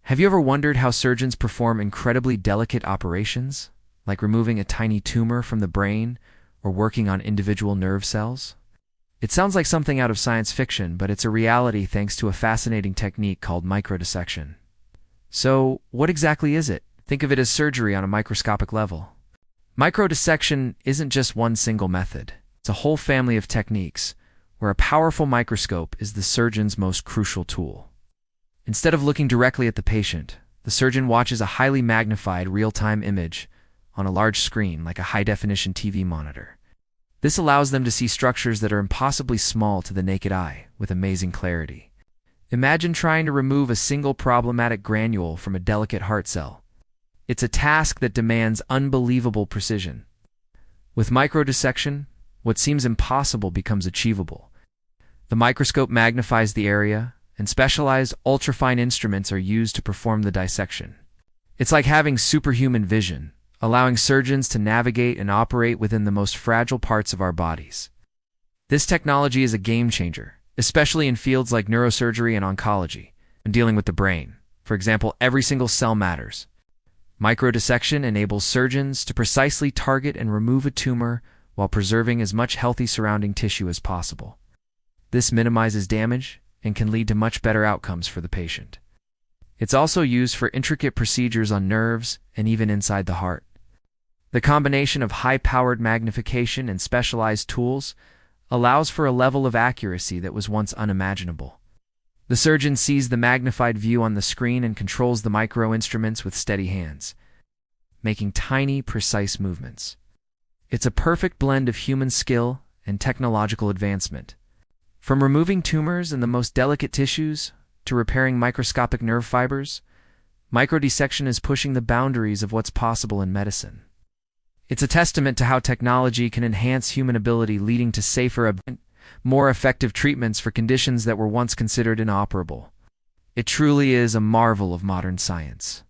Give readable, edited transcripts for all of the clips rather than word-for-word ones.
Have you ever wondered how surgeons perform incredibly delicate operations, like removing a tiny tumor from the brain or working on individual nerve cells? It sounds like something out of science fiction, but it's a reality thanks to a fascinating technique called microdissection. So, what exactly is it? Think of it as surgery on a microscopic level. Microdissection isn't just one single method. It's a whole family of techniques, where a powerful microscope is the surgeon's most crucial tool. Instead of looking directly at the patient, the surgeon watches a highly magnified real-time image on a large screen like a high-definition TV monitor. This allows them to see structures that are impossibly small to the naked eye with amazing clarity. Imagine trying to remove a single problematic granule from a delicate heart cell. It's a task that demands unbelievable precision. With microdissection, what seems impossible becomes achievable. The microscope magnifies the area, and specialized ultrafine instruments are used to perform the dissection. It's like having superhuman vision, allowing surgeons to navigate and operate within the most fragile parts of our bodies. This technology is a game changer, especially in fields like neurosurgery and oncology, and dealing with the brain. For example, every single cell matters. Microdissection enables surgeons to precisely target and remove a tumor while preserving as much healthy surrounding tissue as possible. This minimizes damage and can lead to much better outcomes for the patient. It's also used for intricate procedures on nerves and even inside the heart. The combination of high-powered magnification and specialized tools allows for a level of accuracy that was once unimaginable. The surgeon sees the magnified view on the screen and controls the micro-instruments with steady hands, making tiny, precise movements. It's a perfect blend of human skill and technological advancement. From removing tumors and the most delicate tissues to repairing microscopic nerve fibers, microdissection is pushing the boundaries of what's possible in medicine. It's a testament to how technology can enhance human ability, leading to safer, more effective treatments for conditions that were once considered inoperable. It truly is a marvel of modern science.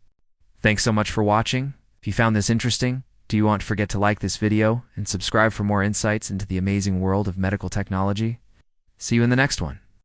Thanks so much for watching. If you found this interesting, do not forget to like this video and subscribe for more insights into the amazing world of medical technology. See you in the next one.